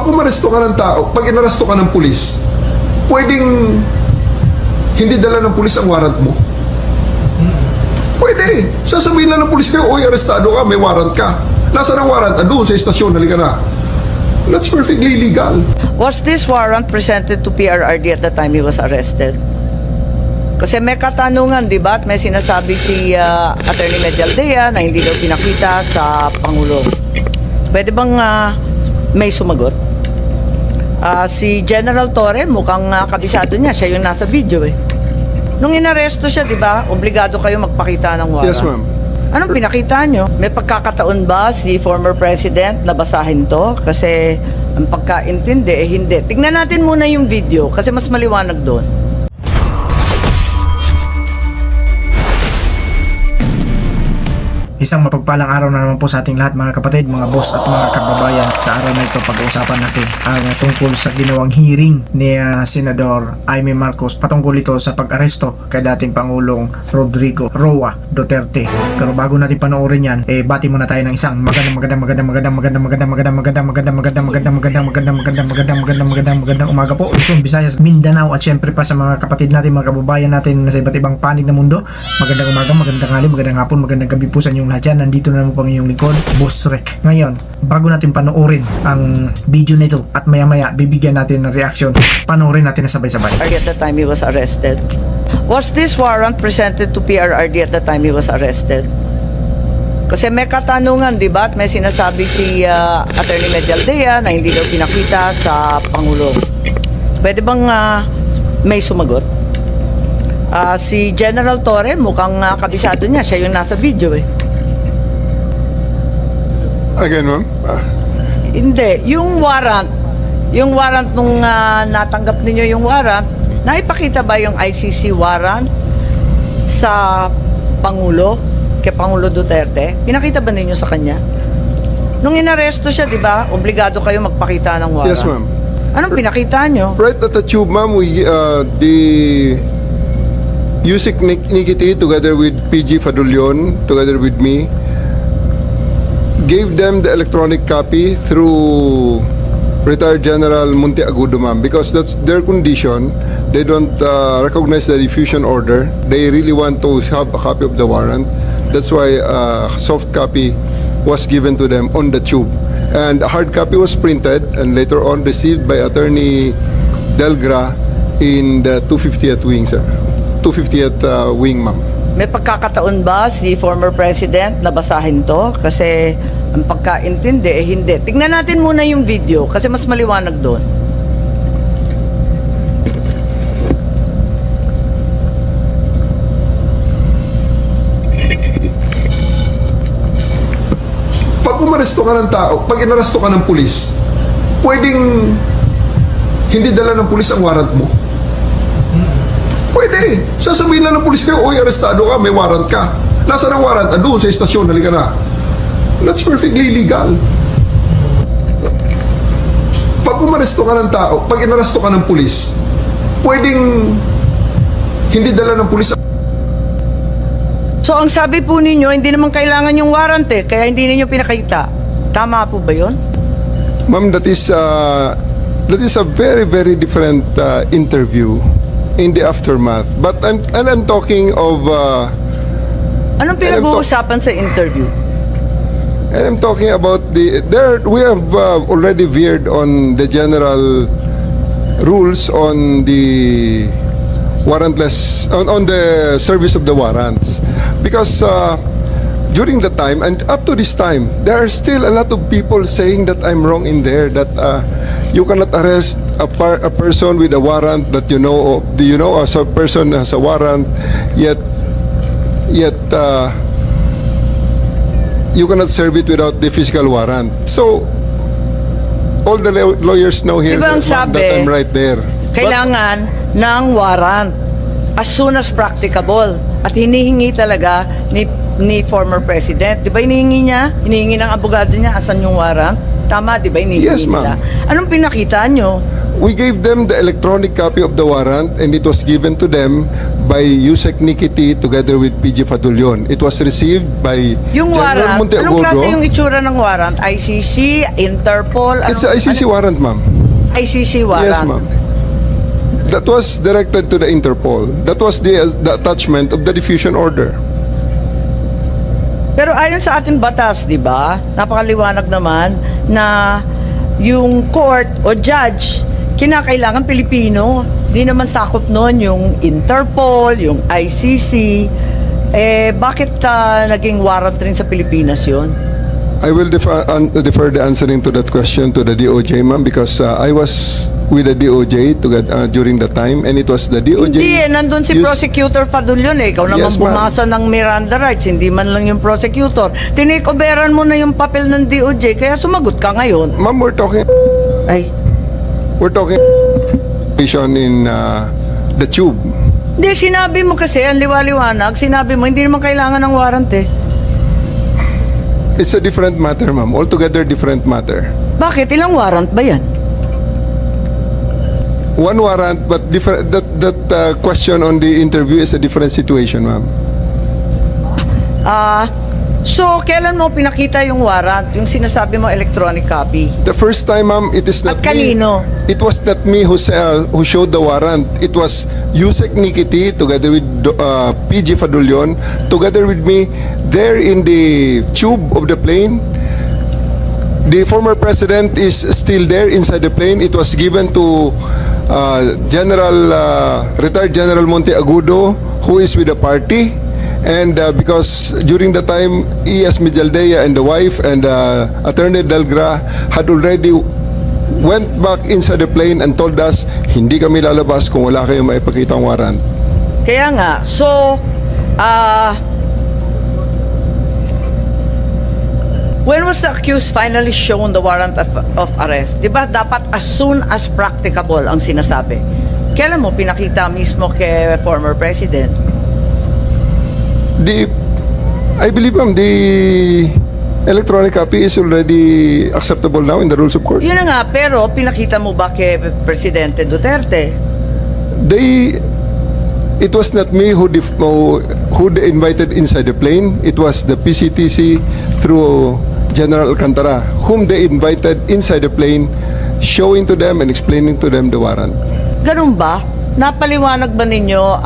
Pag umaresto ka ng tao, pag inaresto ka ng pulis, pwedeng hindi dala ng pulis ang warrant mo. Pwede. Sasabihin lang ng pulis kayo, oy, arestado ka, may warrant ka. Nasaan ang warrant? Doon sa estasyon, halika na. That's perfectly legal. Was this warrant presented to PRRD at the time he was arrested? Kasi may katanungan, di ba? At may sinasabi si Attorney Medialdea na hindi daw pinakita sa Pangulo. Pwede bang may sumagot? Si General Torre, mukhang kabisado niya. Siya yung nasa video eh. Nung inaresto siya, di ba? Obligado kayo magpakita ng warrant. Yes, ma'am. Anong pinakita nyo? May pagkakataon ba si former president na basahin to? Kasi ang pagkaintindi eh hindi. Tignan natin muna yung video kasi mas maliwanag doon. Isang mapagpalang araw na naman po sa ating lahat mga kapatid, mga boss at mga kababayan. Sa araw na ito pag-uusapan natin ang tungkol sa ginawang hearing ni Senador Jaime Marcos patungkol ito sa pag-aresto kay dating Pangulong Rodrigo Roa Duterte. Pero bago natin panoorin yan, bati muna tayo ng isang magandang umaga po Luzon, Visayas, Mindanao at syempre pa sa mga kapatid natin, mga kababayan natin sa iba't ibang panig ng mundo. Magandang umaga, magandang hali, magandang hapon, magandang gabi po sa inyong lahat dyan. Nandito na naman po ang inyong lingkod, Boss Rec. Ngayon, bago natin panoorin ang video nito at maya maya bibigyan natin ng reaction, panoorin natin na sabay-sabay. At the time he was arrested. Was this warrant presented to PRRD at the time he was arrested? Kasi may katanungan, di ba? At may sinasabi si Attorney Medialdea na hindi daw pinakita sa Pangulo. Pwede bang may sumagot? Si General Torre, mukhang kabisado niya. Siya yung nasa video eh. Again, ma'am? Hindi. Yung warrant nung natanggap ninyo yung warrant, naipakita ba yung ICC warrant sa Pangulo, kay Pangulo Duterte? Pinakita ba ninyo sa kanya? Nung inaresto siya, di ba, obligado kayo magpakita ng warrant. Yes, ma'am. Anong pinakita nyo? Right at the tube, ma'am, the Yusik Nikiti together with PG Fadulion, together with me, gave them the electronic copy through retired General Munti Agudo, ma'am, because that's their condition. They don't recognize the diffusion order. They really want to have a copy of the warrant. That's why soft copy was given to them on the tube. And a hard copy was printed and later on received by Attorney Delgra in the 250th wing, sir. 250th wing, ma'am. May pagkakataon ba si former president na basahin to? Kasi ang pagkaintindi eh hindi. Tignan natin muna yung video kasi mas maliwanag doon. Pag umaresto ka ng tao, pag inaresto ka ng pulis, pwedeng hindi dala ng pulis ang warrant mo. Pwede. Sasabihin lang ng pulis kayo, oy, arestado ka, may warrant ka. Nasaan ang warrant? Doon sa estasyon, halika na. That's perfectly legal. Pag umaresto ka ng tao, pag inaresto ka ng pulis, pwedeng hindi dala ng pulis. So ang sabi po ninyo, hindi naman kailangan yung warrant eh, kaya hindi ninyo pinakita. Tama po ba yun? Ma'am, that is a very, very different interview in the aftermath. But I'm talking of Anong pinag-uusapan sa interview? and I'm talking about we have already veered on the general rules on the warrantless on the service of the warrants, because during the time and up to this time there are still a lot of people saying that I'm wrong in there, that you cannot arrest a person with a warrant that you know as a person has a warrant, yet you cannot serve it without the physical warrant. So all the lawyers know here Diba ang that sabi, I'm right there. Kailangan ng warrant as soon as practicable. At hinihingi talaga ni former president. Di ba hinihingi niya? Hinihingi ng abogado niya, asan yung warrant? Tama, di ba? Inihingi Yes, ma'am. nila. Anong pinakita nyo? We gave them the electronic copy of the warrant and it was given to them by Yusek Nikiti together with PG Fadulion. It was received by Yung General warrant, anong klase yung Monteagudo. itsura ng warrant? ICC, Interpol? It's an ICC warrant, ma'am. ICC warrant. Yes, ma'am. That was directed to the Interpol. That was the attachment of the diffusion order. Pero ayon sa ating batas, di ba? Napakaliwanag naman na yung court o judge, kinakailangan Pilipino. Di naman sakop nun yung Interpol, yung ICC. Bakit naging warrant rin sa Pilipinas yun? I will defer the answering to that question to the DOJ, ma'am, because I was with the DOJ during the time, and it was the DOJ. Hindi nandun si used- Prosecutor Fadulion Ikaw naman Yes, ma'am. bumasa ng Miranda rights, hindi man lang yung prosecutor. Tinikoberan mo na yung papel ng DOJ, kaya sumagot ka ngayon. Ma'am, we're talking in the tube. Hindi, sinabi mo kasi, ang liwaliwanag, sinabi mo, hindi naman kailangan ng warrant eh. It's a different matter, ma'am. Altogether different matter. Bakit? Ilang warrant ba yan? One warrant, but different. That question on the interview is a different situation, ma'am. So, kailan mo pinakita yung warrant? Yung sinasabi mo electronic copy? The first time, ma'am, it is not At kanino? me. It was not me who showed the warrant. It was Yusek Nikiti together with PG Fadulion, together with me there in the tube of the plane. The former president is still there inside the plane. It was given to retired General Monteagudo, who is with the party. And because during the time, E.S. Mijaldea and the wife and Attorney Delgra had already went back inside the plane and told us, hindi kami lalabas kung wala kayong maipakitang warrant. Kaya nga, so, when was the accused finally shown the warrant of arrest? Di ba dapat as soon as practicable ang sinasabi? Kailan mo pinakita mismo kay former president? I believe, ma'am, the electronic copy is already acceptable now in the rules of court. Yun na nga, pero pinakita mo ba kay Presidente Duterte? It was not me who they invited inside the plane. It was the PCTC through General Alcantara, whom they invited inside the plane, showing to them and explaining to them the warrant. Ganun ba? Napaliwanag ba ninyo,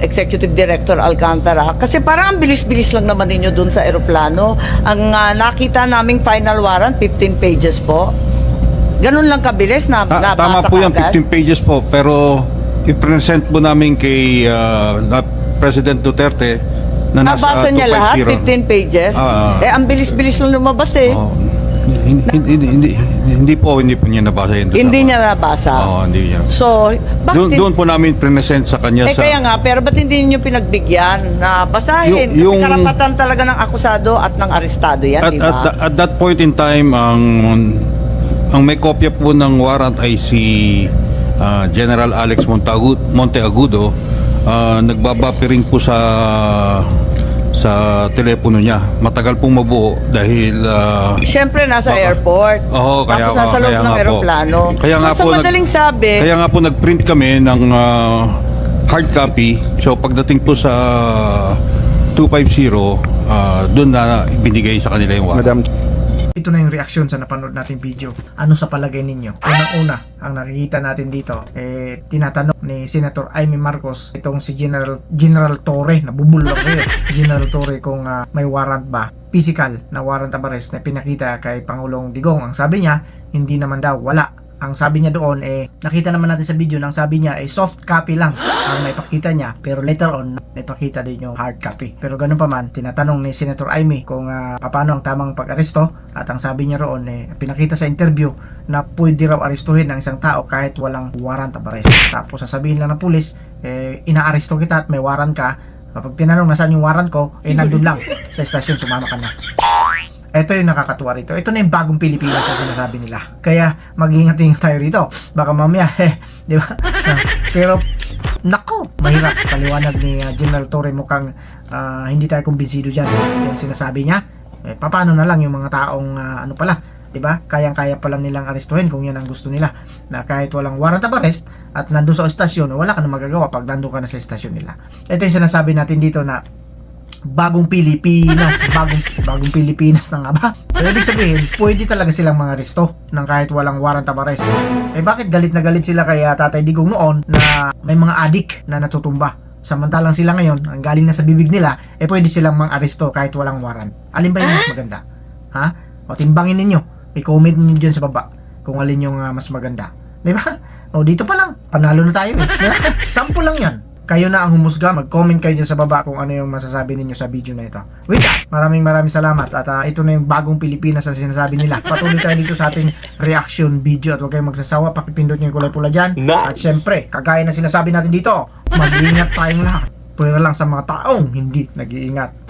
Executive Director Alcantara? Kasi parang ang bilis-bilis lang naman ninyo dun sa eroplano. Ang nakita naming final warrant, 15 pages po. Ganun lang kabilis na nabasa Tama po yung kaagad? 15 pages po, pero i-present po namin kay President Duterte na nasa Nabasa niya lahat, 15 pages? Ang bilis-bilis lang lumabas eh. Oh, hindi po niya nabasa yun. Hindi niya nabasa. Oo, hindi niya. So, bakit Doon po namin present sa kanya sa... kaya nga, pero ba't hindi niyo pinagbigyan na basahin? Kasi karapatan talaga ng akusado at ng arestado yan, di ba? At that point in time, ang may kopya po ng warrant ay si General Alex Monteagudo. Nagbabapiring po sa telepono niya. Matagal pong mabuo dahil Siyempre, nasa airport. Oo, kaya Tapos nasa loob ng aeroplano. Kaya nga So, po sa madaling sabi, Kaya nga po nag-print kami ng hard copy. So pagdating po sa 250, doon na binigay sa kanila yung warrant. Ito na yung reaksyon sa napanood nating video. Ano sa palagay ninyo? Unang-una, ang nakikita natin dito, tinatanong ni Senator Amy Marcos itong si General Torre, nabubulong kayo, General Torre kung may warrant ba, physical na warrant of arrest na pinakita kay Pangulong Digong. Ang sabi niya, hindi naman daw, wala. Ang sabi niya doon, nakita naman natin sa video, nang sabi niya, soft copy lang ang naipakita niya. Pero later on, naipakita din yung hard copy. Pero ganun pa man, tinatanong ni Senator Amy kung paano ang tamang pag-aresto. At ang sabi niya roon, pinakita sa interview na pwede raw arestuhin ng isang tao kahit walang warrant of arrest. Tapos sasabihin lang ng pulis, inaaresto kita at may warrant ka. Kapag tinanong nasaan yung warrant ko, nandun lang sa estasyon, sumama ka na. Ito yung nakakatuwa rito. Ito na yung bagong Pilipinas na sinasabi nila. Kaya mag-ingat-ingat tayo rito. Baka mamaya, di ba? Pero, nako, mahirap. Paliwanag ni General Torre, mukhang hindi tayo kumbinsido dyan. Yung sinasabi niya, paano na lang yung mga taong, Diba? Kayang-kaya pala nilang arestuhin kung yan ang gusto nila. Na kahit walang warrant of arrest at nandun sa estasyon, wala ka na magagawa pag nandun ka na sa estasyon nila. Ito yung sinasabi natin dito na bagong Pilipinas, bagong Pilipinas na nga ba? So, ibig sabihin, pwede talaga silang mga aresto ng kahit walang warrant of arrest. Eh bakit galit na galit sila kay Tatay Digong noon na may mga adik na natutumba? Samantalang sila ngayon, ang galing na sa bibig nila, eh pwede silang mang-aresto kahit walang warrant. Alin ba yung mas maganda? Ha? O timbangin ninyo. I-comment niyo dyan sa baba kung alin yung mas maganda. Di ba? O dito pa lang, panalo na tayo eh. Sample lang yan. Kayo na ang humusga, mag-comment kayo dyan sa baba kung ano yung masasabi ninyo sa video na ito. With that, maraming salamat at ito na yung bagong Pilipinas na sinasabi nila. Patuloy tayo dito sa ating reaction video at huwag kayong magsasawa, pakipindot nyo yung kulay pula dyan. At syempre, kagaya na sinasabi natin dito, mag-iingat tayong lahat. Pwera lang sa mga taong hindi nag-iingat.